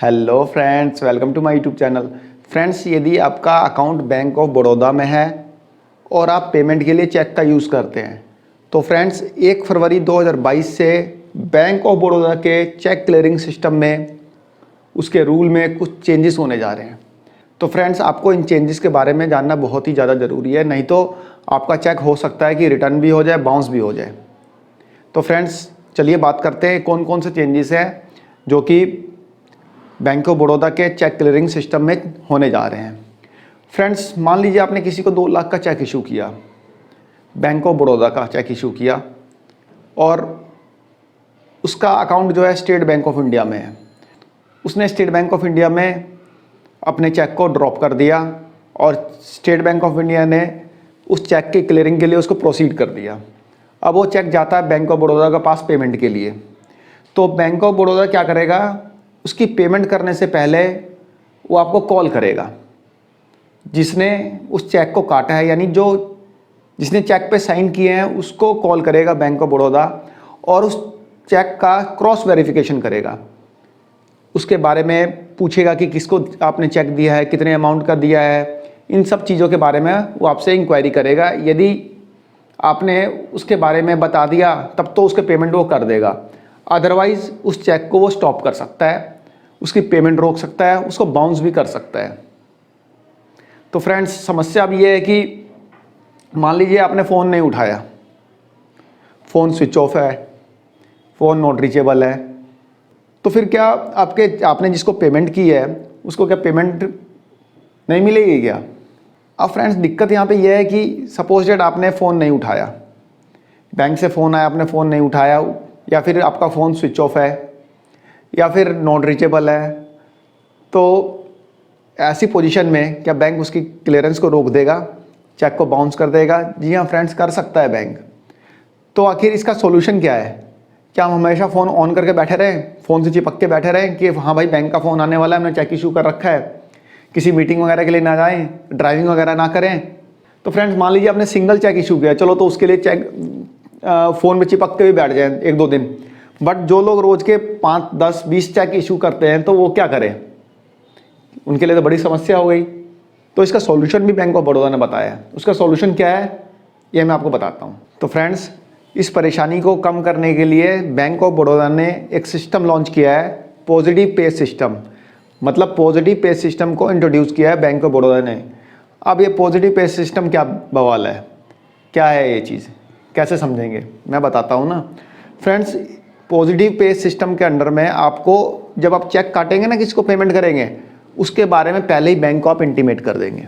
Hello friends, welcome to my YouTube channel. Friends, यदि आपका account bank of Baroda में है और आप पेमेंट के लिए चेक का यूज़ करते हैं तो फ्रेंड्स 1 फरवरी 2022 से बैंक ऑफ बड़ौदा के चेक क्लियरिंग सिस्टम में उसके रूल में कुछ चेंजेस होने जा रहे हैं। तो फ्रेंड्स, आपको इन चेंजेस के बारे में जानना बहुत ही ज़्यादा ज़रूरी है, नहीं तो आपका चेक हो सकता है कि रिटर्न भी हो जाए, बाउंस भी हो जाए। तो फ्रेंड्स, चलिए बात करते हैं कौन कौन से चेंजेस हैं जो कि बैंक ऑफ बड़ौदा के चेक क्लियरिंग सिस्टम में होने जा रहे हैं। फ्रेंड्स, मान लीजिए आपने किसी को 2 लाख का चेक इशू किया, बैंक ऑफ बड़ौदा का चेक इशू किया और उसका अकाउंट जो है स्टेट बैंक ऑफ इंडिया में है। उसने स्टेट बैंक ऑफ इंडिया में अपने चेक को ड्रॉप कर दिया और स्टेट बैंक ऑफ इंडिया ने उस चेक के क्लियरिंग के लिए उसको प्रोसीड कर दिया। अब वो चेक जाता है बैंक ऑफ बड़ौदा के पास पेमेंट के लिए। तो बैंक ऑफ बड़ौदा क्या करेगा, उसकी पेमेंट करने से पहले वो आपको कॉल करेगा, जिसने उस चेक को काटा है, यानी जिसने चेक पे साइन किए हैं उसको कॉल करेगा बैंक ऑफ बड़ौदा और उस चेक का क्रॉस वेरिफिकेशन करेगा। उसके बारे में पूछेगा कि किसको आपने चेक दिया है, कितने अमाउंट का दिया है, इन सब चीज़ों के बारे में वो आपसे इंक्वायरी करेगा। यदि आपने उसके बारे में बता दिया तब तो उसके पेमेंट वो कर देगा, अदरवाइज़ उस चेक को वो स्टॉप कर सकता है, उसकी पेमेंट रोक सकता है, उसको बाउंस भी कर सकता है। तो फ्रेंड्स, समस्या अब ये है कि मान लीजिए आपने फ़ोन नहीं उठाया, फ़ोन स्विच ऑफ है, फ़ोन नॉट रीचेबल है, तो फिर क्या आपने जिसको पेमेंट की है उसको क्या पेमेंट नहीं मिलेगी क्या? अब फ्रेंड्स, दिक्कत यहाँ पे यह है कि सपोज डेट आपने फ़ोन नहीं उठाया, बैंक से फ़ोन आया, आपने फ़ोन नहीं उठाया, या फिर आपका फ़ोन स्विच ऑफ है या फिर नॉट रीचेबल है, तो ऐसी पोजीशन में क्या बैंक उसकी क्लियरेंस को रोक देगा, चेक को बाउंस कर देगा? जी हाँ फ्रेंड्स, कर सकता है बैंक। तो आखिर इसका सॉल्यूशन क्या है? क्या हम हमेशा फ़ोन ऑन करके बैठे रहें, फ़ोन से चिपक के बैठे रहें कि हाँ भाई बैंक का फ़ोन आने वाला है, हमने चेक इशू कर रखा है, किसी मीटिंग वगैरह के लिए ना जाएँ, ड्राइविंग वगैरह ना करें? तो फ्रेंड्स, मान लीजिए आपने सिंगल चेक इशू किया, चलो तो उसके लिए चेक फ़ोन में चिपक के भी बैठ जाएं 1-2 दिन। बट जो लोग रोज़ के 5, 10, 20 चेक इशू करते हैं तो वो क्या करें? उनके लिए तो बड़ी समस्या हो गई। तो इसका सॉल्यूशन भी बैंक ऑफ बड़ौदा ने बताया है। उसका सॉल्यूशन क्या है ये मैं आपको बताता हूँ। तो फ्रेंड्स, इस परेशानी को कम करने के लिए बैंक ऑफ बड़ौदा ने एक सिस्टम लॉन्च किया है, पॉजिटिव पे सिस्टम। मतलब पॉजिटिव पे सिस्टम को इंट्रोड्यूस किया है बैंक ऑफ बड़ौदा ने। अब ये पॉजिटिव पे सिस्टम क्या बवाल है, क्या है ये चीज़, कैसे समझेंगे, मैं बताता हूँ ना। फ्रेंड्स, पॉजिटिव पे सिस्टम के अंडर में आपको जब आप चेक काटेंगे ना, किसको पेमेंट करेंगे, उसके बारे में पहले ही बैंक को आप इंटीमेट कर देंगे।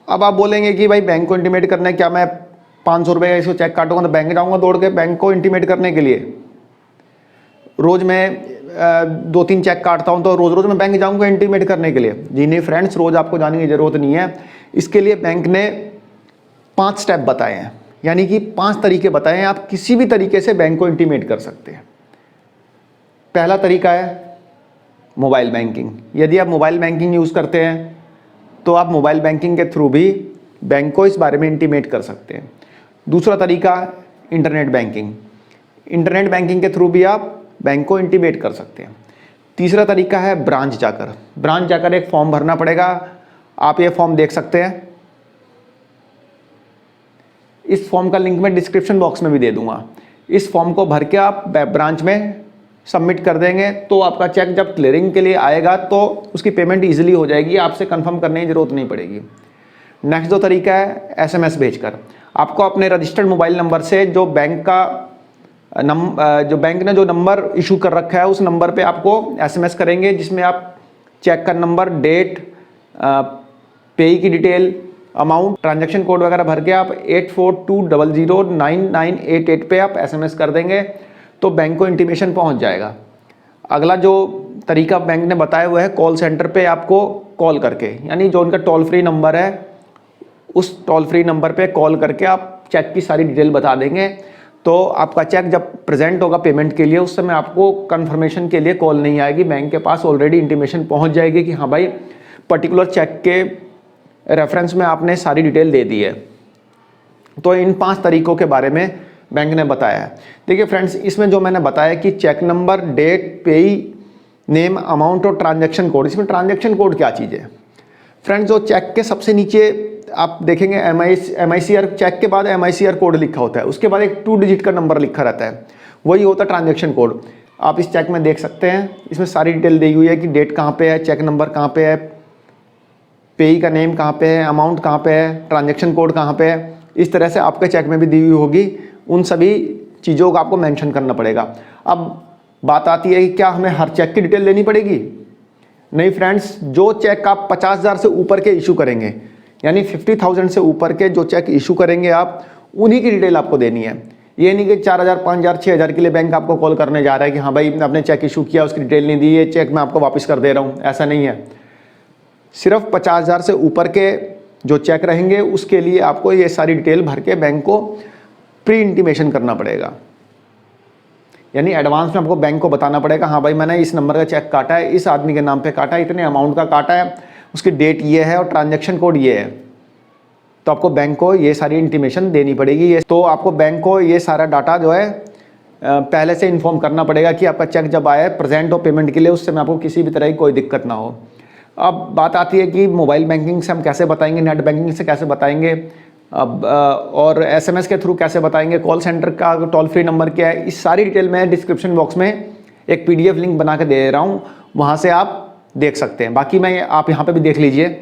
अब आप बोलेंगे कि भाई बैंक को इंटीमेट करना है, क्या मैं 500 रुपये का इसको चेक काटूंगा तो बैंक जाऊँगा दौड़ के बैंक को इंटीमेट करने के लिए? रोज़ मैं 2-3 चेक काटता हूँ तो रोज़ रोज़ मैं बैंक जाऊँगा इंटीमेट करने के लिए? जी नहीं फ्रेंड्स, रोज़ आपको जाने की ज़रूरत नहीं है। इसके लिए बैंक ने 5 स्टेप बताए हैं, यानी कि 5 तरीके बताए हैं, आप किसी भी तरीके से बैंक को इंटीमेट कर सकते हैं। पहला तरीका है मोबाइल बैंकिंग। यदि आप मोबाइल बैंकिंग यूज़ करते हैं तो आप मोबाइल बैंकिंग के थ्रू भी बैंक को इस बारे में इंटीमेट कर सकते हैं। दूसरा तरीका इंटरनेट बैंकिंग। इंटरनेट बैंकिंग के थ्रू भी आप बैंक को इंटीमेट कर सकते हैं। तीसरा तरीका है ब्रांच जाकर। ब्रांच जाकर एक फॉर्म भरना पड़ेगा, आप ये फॉर्म देख सकते हैं। इस फॉर्म का लिंक मैं डिस्क्रिप्शन बॉक्स में भी दे दूंगा। इस फॉर्म को भर के आप ब्रांच में सबमिट कर देंगे तो आपका चेक जब क्लियरिंग के लिए आएगा तो उसकी पेमेंट इजीली हो जाएगी, आपसे कंफर्म करने की ज़रूरत नहीं पड़ेगी। नेक्स्ट जो तरीका है एसएमएस भेजकर। आपको अपने रजिस्टर्ड मोबाइल नंबर से जो बैंक ने जो नंबर इशू कर रखा है उस नंबर पे आपको एसएमएस करेंगे, जिसमें आप चेक का नंबर, डेट, पेई की डिटेल, अमाउंट, ट्रांजैक्शन कोड वगैरह भर के आप 8420009988 पे आप एसएमएस कर देंगे तो बैंक को इंटीमेशन पहुंच जाएगा। अगला जो तरीका बैंक ने बताया हुआ है कॉल सेंटर पे आपको कॉल करके, यानी जो उनका टोल फ्री नंबर है उस टोल फ्री नंबर पे कॉल करके आप चेक की सारी डिटेल बता देंगे तो आपका चेक जब प्रेजेंट होगा पेमेंट के लिए उस समय आपको कंफर्मेशन के लिए कॉल नहीं आएगी, बैंक के पास ऑलरेडी इंटीमेशन पहुँच जाएगी कि हाँ भाई पर्टिकुलर चेक के रेफरेंस में आपने सारी डिटेल दे दी है। तो इन 5 तरीकों के बारे में बैंक ने बताया है। देखिए फ्रेंड्स, इसमें जो मैंने बताया कि चेक नंबर, डेट, पेई नेम, अमाउंट और ट्रांजैक्शन कोड। इसमें ट्रांजैक्शन कोड क्या चीज़ है फ्रेंड्स? जो चेक के सबसे नीचे आप देखेंगे MICR, चेक के बाद MICR कोड लिखा होता है, उसके बाद एक 2 डिजिट का नंबर लिखा रहता है, वही होता है ट्रांजैक्शन कोड। आप इस चेक में देख सकते हैं, इसमें सारी डिटेल दी हुई है कि डेट कहाँ पे है, चेक नंबर कहाँ पे है, पेई का नेम कहाँ पे है, अमाउंट कहाँ पे है, ट्रांजैक्शन कोड कहाँ पे है। इस तरह से आपके चेक में भी दी हुई होगी, उन सभी चीज़ों को आपको मेंशन करना पड़ेगा। अब बात आती है कि क्या हमें हर चेक की डिटेल देनी पड़ेगी? नहीं फ्रेंड्स, जो चेक आप 50,000 से ऊपर के इशू करेंगे, यानी 50,000 से ऊपर के जो चेक इशू करेंगे आप, उन्हीं की डिटेल आपको देनी है। ये नहीं कि 4,000, 5,000, 6,000 के लिए बैंक आपको कॉल करने जा रहा है कि हाँ भाई आपने चेक इशू किया, उसकी डिटेल नहीं दी, ये चेक मैं आपको वापस कर दे रहा हूँ, ऐसा नहीं है। सिर्फ 50,000 से ऊपर के जो चेक रहेंगे उसके लिए आपको ये सारी डिटेल भर के बैंक को प्री इंटीमेशन करना पड़ेगा, यानी एडवांस में आपको बैंक को बताना पड़ेगा हाँ भाई मैंने इस नंबर का चेक काटा है, इस आदमी के नाम पे काटा है, इतने अमाउंट का काटा है, उसकी डेट ये है और ट्रांजैक्शन कोड ये है। तो आपको बैंक को ये सारी इंटीमेशन देनी पड़ेगी। तो आपको बैंक को ये सारा डाटा जो है पहले से इन्फॉर्म करना पड़ेगा कि आपका चेक जब आए प्रेजेंट हो पेमेंट के लिए, उससे में आपको किसी भी तरह की कोई दिक्कत ना हो। अब बात आती है कि मोबाइल बैंकिंग से हम कैसे बताएंगे, नेट बैंकिंग से कैसे बताएंगे, अब और SMS के थ्रू कैसे बताएंगे, कॉल सेंटर का टोल फ्री नंबर क्या है, इस सारी डिटेल मैं डिस्क्रिप्शन बॉक्स में एक PDF लिंक बना के दे रहा हूँ, वहाँ से आप देख सकते हैं। बाकी मैं आप यहाँ पे भी देख लीजिए,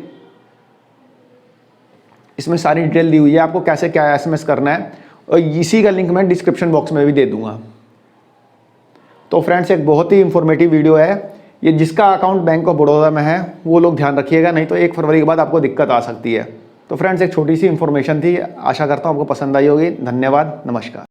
इसमें सारी डिटेल दी हुई है आपको कैसे क्या SMS करना है, और इसी का लिंक मैं डिस्क्रिप्शन बॉक्स में भी दे दूँगा। तो फ्रेंड्स एक बहुत ही इंफॉर्मेटिव वीडियो है ये, जिसका अकाउंट बैंक ऑफ बड़ौदा में है वो लोग ध्यान रखिएगा, नहीं तो 1 फरवरी के बाद आपको दिक्कत आ सकती है। तो फ्रेंड्स एक छोटी सी इन्फॉर्मेशन थी, आशा करता हूँ आपको पसंद आई होगी। धन्यवाद, नमस्कार।